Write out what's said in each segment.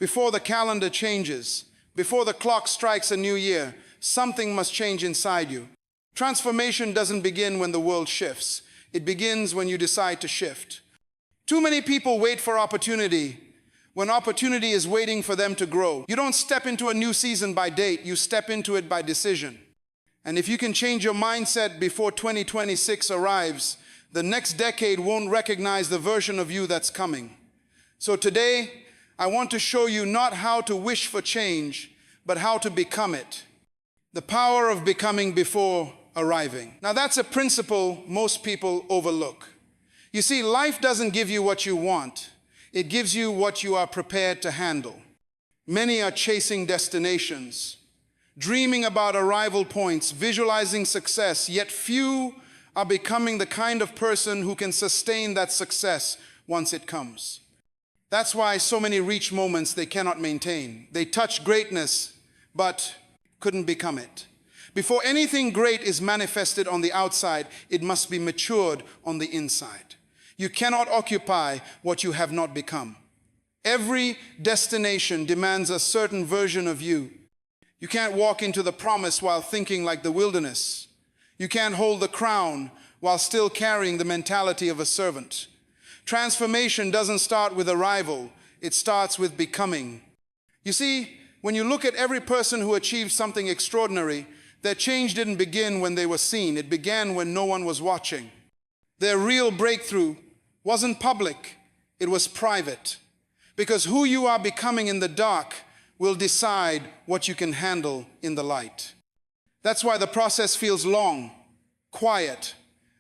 Before the calendar changes, before the clock strikes a new year, something must change inside you. Transformation doesn't begin when the world shifts. It begins when you decide to shift. Too many people wait for opportunity when opportunity is waiting for them to grow. You don't step into a new season by date, you step into it by decision. And if you can change your mindset before 2026 arrives, the next decade won't recognize the version of you that's coming. So today, I want to show you not how to wish for change, but how to become it. The power of becoming before arriving. Now that's a principle most people overlook. You see, life doesn't give you what you want. It gives you what you are prepared to handle. Many are chasing destinations, dreaming about arrival points, visualizing success, yet few are becoming the kind of person who can sustain that success once it comes. That's why so many reach moments they cannot maintain. They touch greatness, but couldn't become it. Before anything great is manifested on the outside, it must be matured on the inside. You cannot occupy what you have not become. Every destination demands a certain version of you. You can't walk into the promise while thinking like the wilderness. You can't hold the crown while still carrying the mentality of a servant. Transformation doesn't start with arrival, it starts with becoming. You see, when you look at every person who achieved something extraordinary, their change didn't begin when they were seen, it began when no one was watching. Their real breakthrough wasn't public, it was private. Because who you are becoming in the dark will decide what you can handle in the light. That's why the process feels long, quiet,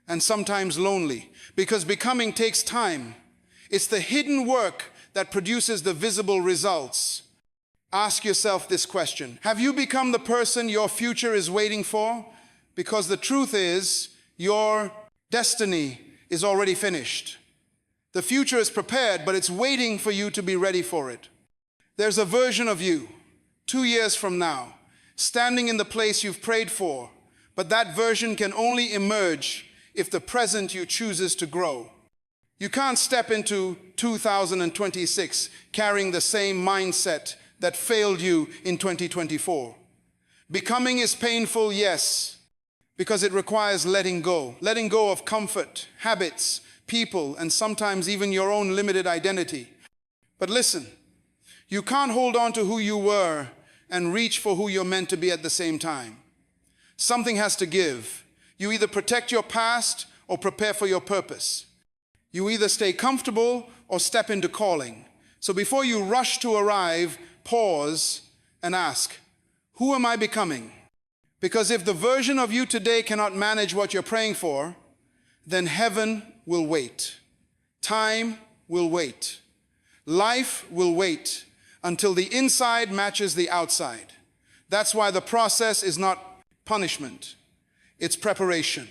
and sometimes lonely, because becoming takes time. It's the hidden work that produces the visible results. Ask yourself this question: have you become the person your future is waiting for? Because the truth is, your destiny is already finished. The future is prepared, but it's waiting for you to be ready for it. There's a version of you, 2 years from now, standing in the place you've prayed for, but that version can only emerge if the present you chooses to grow. You can't step into 2026 carrying the same mindset that failed you in 2024. Becoming is painful, yes, because it requires letting go of comfort, habits, people, and sometimes even your own limited identity. But listen, you can't hold on to who you were and reach for who you're meant to be at the same time. Something has to give. You either protect your past or prepare for your purpose. You either stay comfortable or step into calling. So before you rush to arrive, pause and ask, who am I becoming? Because if the version of you today cannot manage what you're praying for, then heaven will wait. Time will wait. Life will wait until the inside matches the outside. That's why the process is not punishment. It's preparation.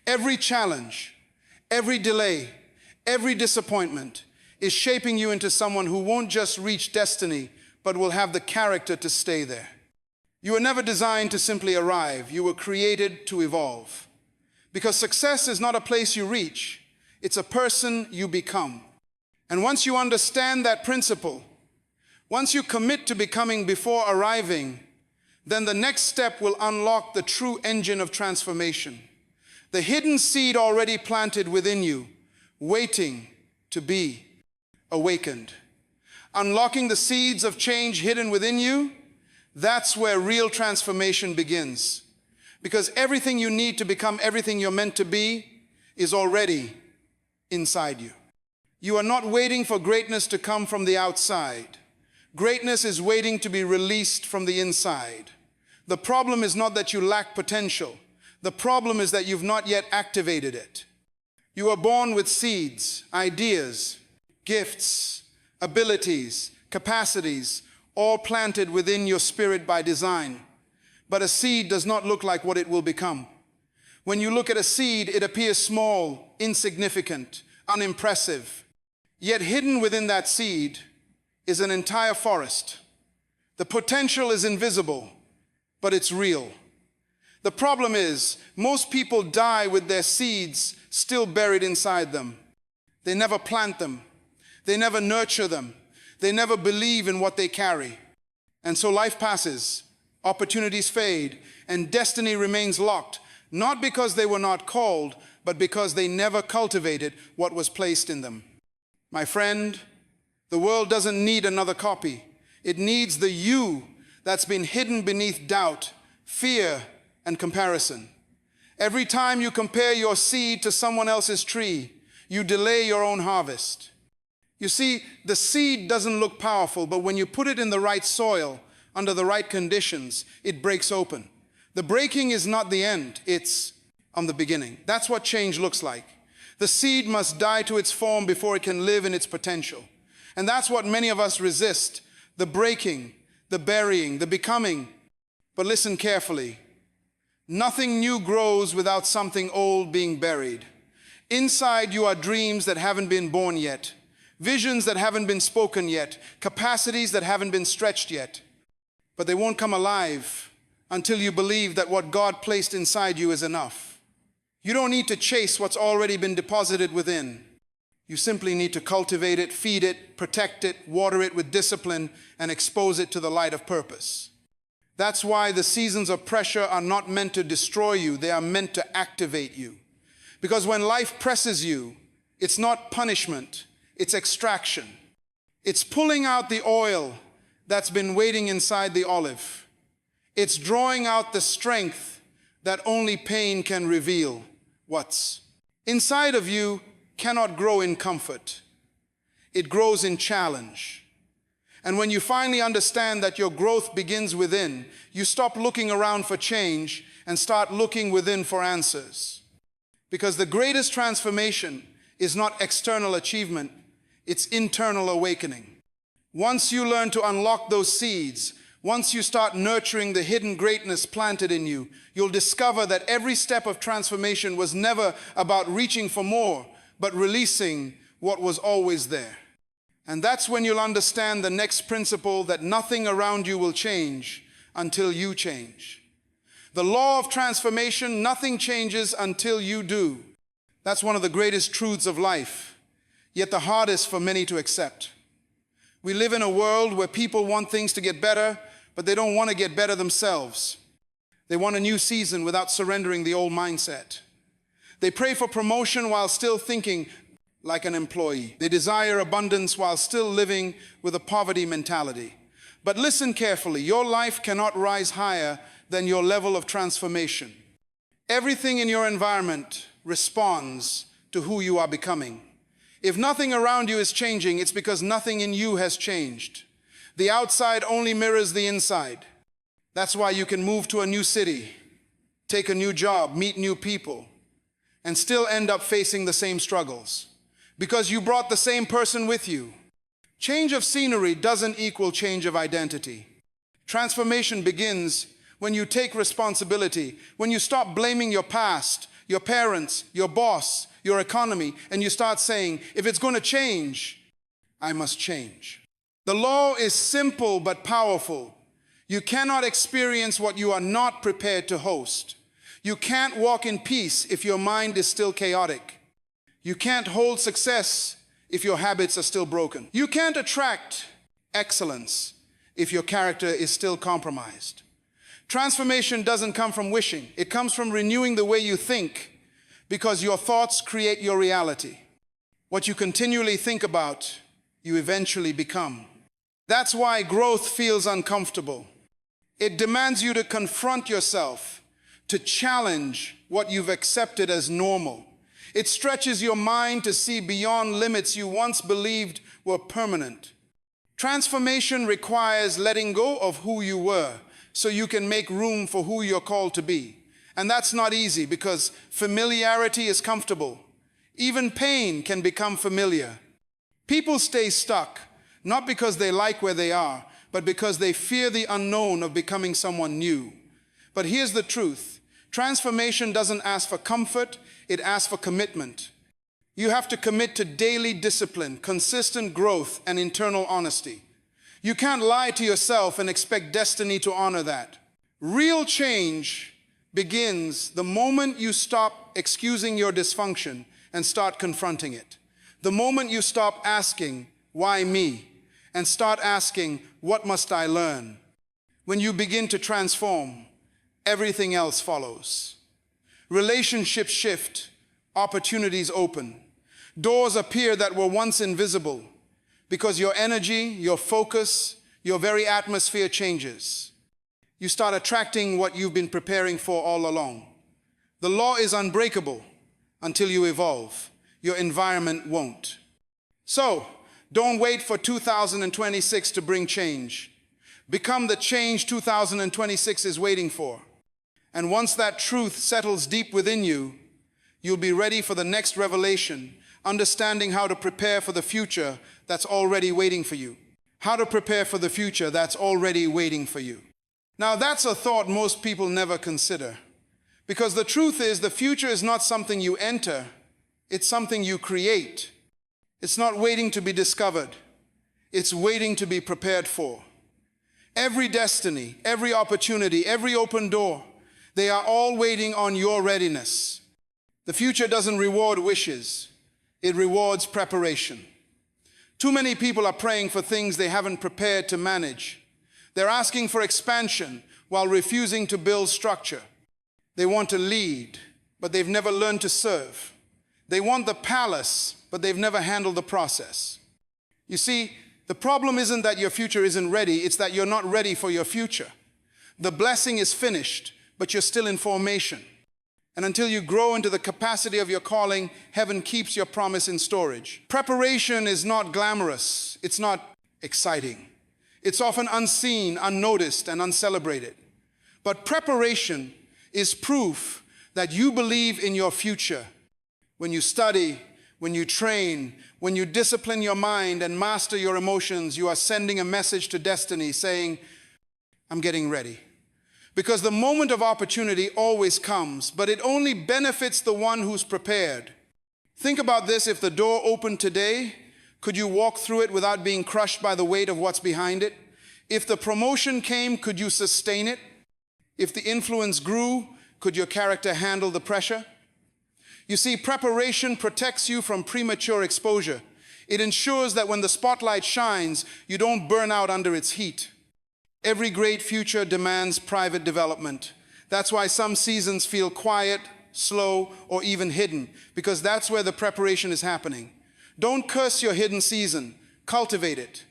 Every challenge, every delay, every disappointment is shaping you into someone who won't just reach destiny, but will have the character to stay there. You were never designed to simply arrive. You were created to evolve. Because success is not a place you reach, it's a person you become. And once you understand that principle, once you commit to becoming before arriving, then the next step will unlock the true engine of transformation. The hidden seed already planted within you, waiting to be awakened. Unlocking the seeds of change hidden within you, that's where real transformation begins. Because everything you need to become everything you're meant to be is already inside you. You are not waiting for greatness to come from the outside. Greatness is waiting to be released from the inside. The problem is not that you lack potential. The problem is that you've not yet activated it. You are born with seeds, ideas, gifts, abilities, capacities, all planted within your spirit by design. But a seed does not look like what it will become. When you look at a seed, it appears small, insignificant, unimpressive. Yet hidden within that seed is an entire forest. The potential is invisible, but it's real. The problem is, most people die with their seeds still buried inside them. They never plant them. They never nurture them. They never believe in what they carry. And so life passes, opportunities fade, and destiny remains locked, not because they were not called, but because they never cultivated what was placed in them. My friend, the world doesn't need another copy. It needs the you that's been hidden beneath doubt, fear, and comparison. Every time you compare your seed to someone else's tree, you delay your own harvest. You see, the seed doesn't look powerful, but when you put it in the right soil, under the right conditions, it breaks open. The breaking is not the end, it's the beginning. That's what change looks like. The seed must die to its form before it can live in its potential. And that's what many of us resist, the breaking, the burying, the becoming. But listen carefully. Nothing new grows without something old being buried. Inside you are dreams that haven't been born yet, visions that haven't been spoken yet, capacities that haven't been stretched yet. But they won't come alive until you believe that what God placed inside you is enough. You don't need to chase what's already been deposited within. You simply need to cultivate it, feed it, protect it, water it with discipline, and expose it to the light of purpose. That's why the seasons of pressure are not meant to destroy you, they are meant to activate you. Because when life presses you, it's not punishment, it's extraction. It's pulling out the oil that's been waiting inside the olive. It's drawing out the strength that only pain can reveal. What's inside of you cannot grow in comfort. It grows in challenge. And when you finally understand that your growth begins within, you stop looking around for change and start looking within for answers. Because the greatest transformation is not external achievement, it's internal awakening. Once you learn to unlock those seeds, once you start nurturing the hidden greatness planted in you, you'll discover that every step of transformation was never about reaching for more, but releasing what was always there. And that's when you'll understand the next principle, that nothing around you will change until you change. The law of transformation, nothing changes until you do. That's one of the greatest truths of life, yet the hardest for many to accept. We live in a world where people want things to get better, but they don't want to get better themselves. They want a new season without surrendering the old mindset. They pray for promotion while still thinking like an employee. They desire abundance while still living with a poverty mentality. But listen carefully, your life cannot rise higher than your level of transformation. Everything in your environment responds to who you are becoming. If nothing around you is changing, it's because nothing in you has changed. The outside only mirrors the inside. That's why you can move to a new city, take a new job, meet new people, and still end up facing the same struggles. Because you brought the same person with you. Change of scenery doesn't equal change of identity. Transformation begins when you take responsibility, when you stop blaming your past, your parents, your boss, your economy, and you start saying, if it's going to change, I must change. The law is simple but powerful. You cannot experience what you are not prepared to host. You can't walk in peace if your mind is still chaotic. You can't hold success if your habits are still broken. You can't attract excellence if your character is still compromised. Transformation doesn't come from wishing. It comes from renewing the way you think, because your thoughts create your reality. What you continually think about, you eventually become. That's why growth feels uncomfortable. It demands you to confront yourself, to challenge what you've accepted as normal. It stretches your mind to see beyond limits you once believed were permanent. Transformation requires letting go of who you were so you can make room for who you're called to be. And that's not easy because familiarity is comfortable. Even pain can become familiar. People stay stuck, not because they like where they are, but because they fear the unknown of becoming someone new. But here's the truth. Transformation doesn't ask for comfort, it asks for commitment. You have to commit to daily discipline, consistent growth, and internal honesty. You can't lie to yourself and expect destiny to honor that. Real change begins the moment you stop excusing your dysfunction and start confronting it. The moment you stop asking, why me? and start asking, what must I learn? When you begin to transform, everything else follows. Relationships shift, opportunities open. Doors appear that were once invisible because your energy, your focus, your very atmosphere changes. You start attracting what you've been preparing for all along. The law is unbreakable until you evolve. Your environment won't. So, don't wait for 2026 to bring change. Become the change 2026 is waiting for. And once that truth settles deep within you, you'll be ready for the next revelation, understanding how to prepare for the future that's already waiting for you. How to prepare for the future that's already waiting for you. Now that's a thought most people never consider. Because the truth is, the future is not something you enter, it's something you create. It's not waiting to be discovered, it's waiting to be prepared for. Every destiny, every opportunity, every open door, they are all waiting on your readiness. The future doesn't reward wishes, it rewards preparation. Too many people are praying for things they haven't prepared to manage. They're asking for expansion while refusing to build structure. They want to lead, but they've never learned to serve. They want the palace, but they've never handled the process. You see, the problem isn't that your future isn't ready, it's that you're not ready for your future. The blessing is finished, but you're still in formation. And until you grow into the capacity of your calling, heaven keeps your promise in storage. Preparation is not glamorous, it's not exciting. It's often unseen, unnoticed, and uncelebrated. But preparation is proof that you believe in your future. When you study, when you train, when you discipline your mind and master your emotions, you are sending a message to destiny saying, I'm getting ready. Because the moment of opportunity always comes, but it only benefits the one who's prepared. Think about this: if the door opened today, could you walk through it without being crushed by the weight of what's behind it? If the promotion came, could you sustain it? If the influence grew, could your character handle the pressure? You see, preparation protects you from premature exposure. It ensures that when the spotlight shines, you don't burn out under its heat. Every great future demands private development. That's why some seasons feel quiet, slow, or even hidden, because that's where the preparation is happening. Don't curse your hidden season, cultivate it.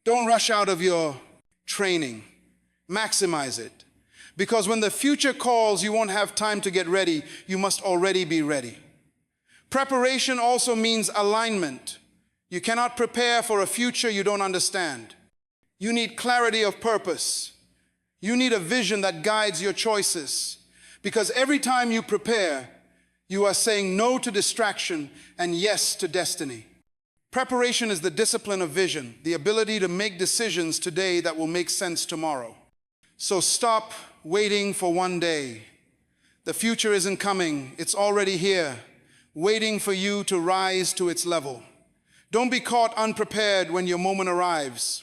Don't rush out of your training, maximize it. Because when the future calls, you won't have time to get ready, you must already be ready. Preparation also means alignment. You cannot prepare for a future you don't understand. You need clarity of purpose. You need a vision that guides your choices. Because every time you prepare, you are saying no to distraction and yes to destiny. Preparation is the discipline of vision, the ability to make decisions today that will make sense tomorrow. So stop waiting for one day. The future isn't coming, it's already here, waiting for you to rise to its level. Don't be caught unprepared when your moment arrives.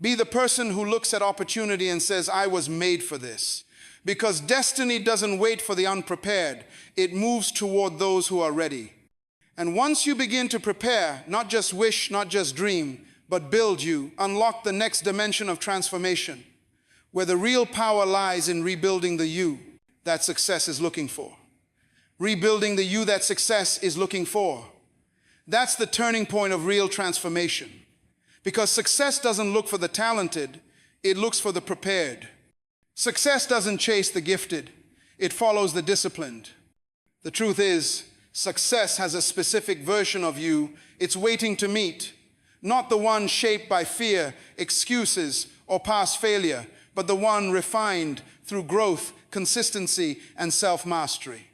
Be the person who looks at opportunity and says, I was made for this. Because destiny doesn't wait for the unprepared, it moves toward those who are ready. And once you begin to prepare, not just wish, not just dream, but build, you unlock the next dimension of transformation, where the real power lies in rebuilding the you that success is looking for. Rebuilding the you that success is looking for. That's the turning point of real transformation. Because success doesn't look for the talented, it looks for the prepared. Success doesn't chase the gifted, it follows the disciplined. The truth is, success has a specific version of you it's waiting to meet, not the one shaped by fear, excuses, or past failure, but the one refined through growth, consistency, and self-mastery.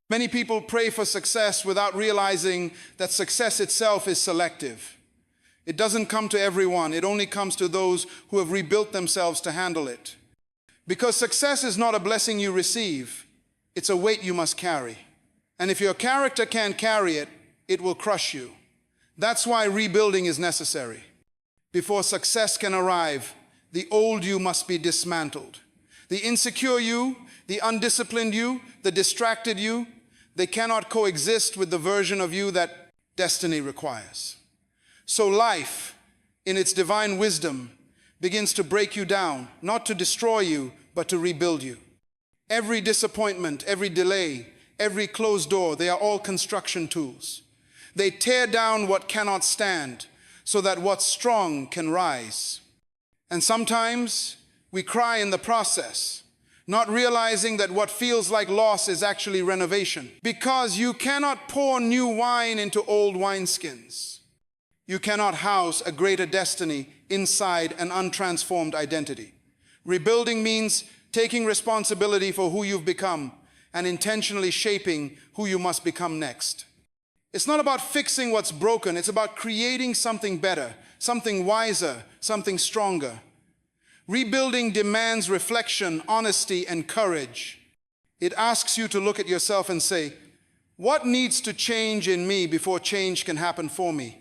Many people pray for success without realizing that success itself is selective. It doesn't come to everyone, it only comes to those who have rebuilt themselves to handle it. Because success is not a blessing you receive, it's a weight you must carry. And if your character can't carry it, it will crush you. That's why rebuilding is necessary. Before success can arrive, the old you must be dismantled. The insecure you, the undisciplined you, the distracted you, they cannot coexist with the version of you that destiny requires. So life, in its divine wisdom, begins to break you down, not to destroy you, but to rebuild you. Every disappointment, every delay, every closed door, they are all construction tools. They tear down what cannot stand so that what's strong can rise. And sometimes we cry in the process, not realizing that what feels like loss is actually renovation. Because you cannot pour new wine into old wineskins. You cannot house a greater destiny inside an untransformed identity. Rebuilding means taking responsibility for who you've become and intentionally shaping who you must become next. It's not about fixing what's broken, it's about creating something better, something wiser, something stronger. Rebuilding demands reflection, honesty, and courage. It asks you to look at yourself and say, what needs to change in me before change can happen for me?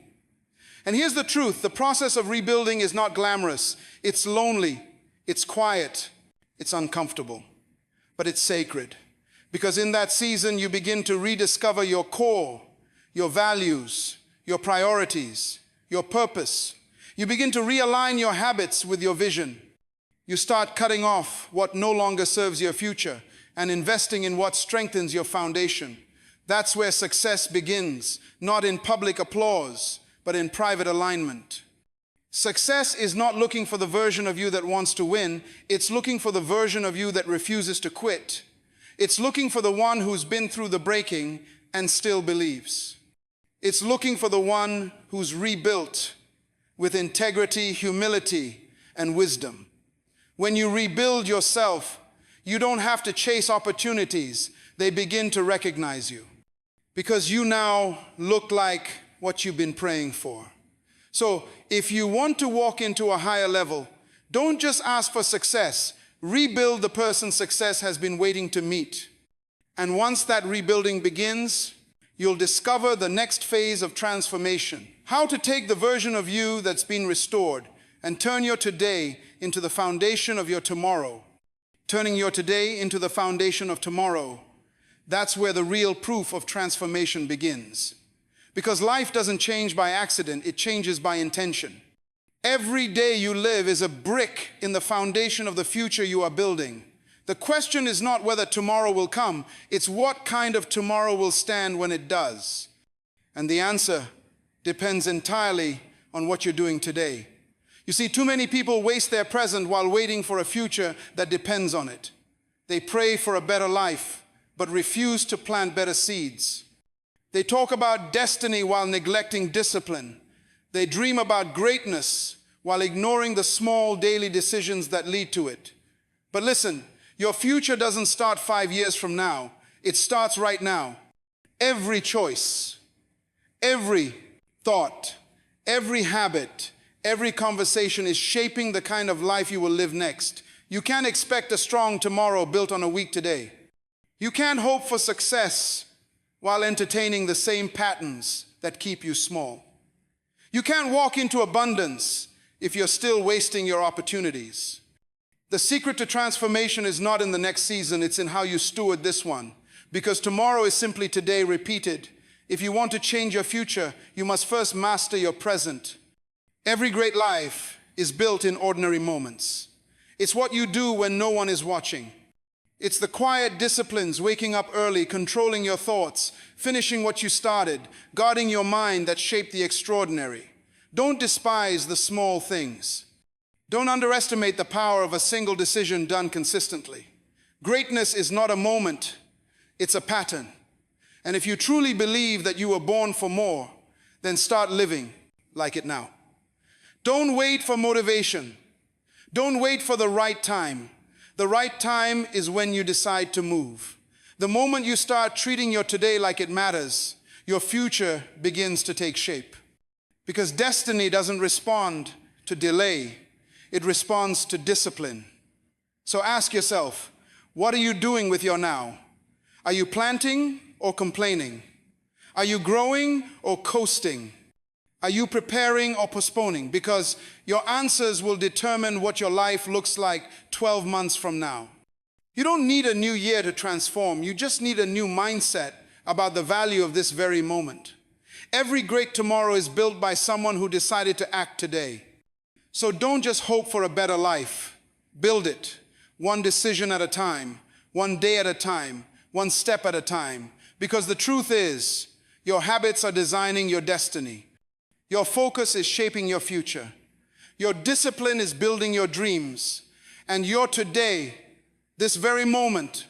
And here's the truth, the process of rebuilding is not glamorous. It's lonely, it's quiet, it's uncomfortable, but it's sacred. Because in that season, you begin to rediscover your core, your values, your priorities, your purpose. You begin to realign your habits with your vision. You start cutting off what no longer serves your future and investing in what strengthens your foundation. That's where success begins, not in public applause, but in private alignment. Success is not looking for the version of you that wants to win. It's looking for the version of you that refuses to quit. It's looking for the one who's been through the breaking and still believes. It's looking for the one who's rebuilt with integrity, humility, and wisdom. When you rebuild yourself, you don't have to chase opportunities. They begin to recognize you because you now look like what you've been praying for. So if you want to walk into a higher level, don't just ask for success. Rebuild the person success has been waiting to meet. And once that rebuilding begins, you'll discover the next phase of transformation. How to take the version of you that's been restored and turn your today into the foundation of your tomorrow. Turning your today into the foundation of tomorrow. That's where the real proof of transformation begins. Because life doesn't change by accident, it changes by intention. Every day you live is a brick in the foundation of the future you are building. The question is not whether tomorrow will come, it's what kind of tomorrow will stand when it does. And the answer depends entirely on what you're doing today. You see, too many people waste their present while waiting for a future that depends on it. They pray for a better life, but refuse to plant better seeds. They talk about destiny while neglecting discipline. They dream about greatness while ignoring the small daily decisions that lead to it. But listen, your future doesn't start 5 years from now. It starts right now. Every choice, every thought, every habit, every conversation is shaping the kind of life you will live next. You can't expect a strong tomorrow built on a weak today. You can't hope for success while entertaining the same patterns that keep you small. You can't walk into abundance if you're still wasting your opportunities. The secret to transformation is not in the next season, it's in how you steward this one. Because tomorrow is simply today repeated. If you want to change your future, you must first master your present. Every great life is built in ordinary moments. It's what you do when no one is watching. It's the quiet disciplines, waking up early, controlling your thoughts, finishing what you started, guarding your mind that shaped the extraordinary. Don't despise the small things. Don't underestimate the power of a single decision done consistently. Greatness is not a moment, it's a pattern. And if you truly believe that you were born for more, then start living like it now. Don't wait for motivation. Don't wait for the right time. The right time is when you decide to move. The moment you start treating your today like it matters, your future begins to take shape. Because destiny doesn't respond to delay, it responds to discipline. So ask yourself, what are you doing with your now? Are you planting or complaining? Are you growing or coasting? Are you preparing or postponing? Because your answers will determine what your life looks like 12 months from now. You don't need a new year to transform. You just need a new mindset about the value of this very moment. Every great tomorrow is built by someone who decided to act today. So don't just hope for a better life. Build it, one decision at a time, one day at a time, one step at a time. Because the truth is, your habits are designing your destiny. Your focus is shaping your future. Your discipline is building your dreams. And your today, this very moment,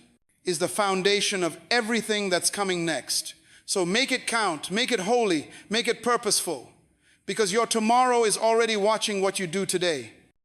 is the foundation of everything that's coming next. So make it count, make it holy, make it purposeful. Because your tomorrow is already watching what you do today.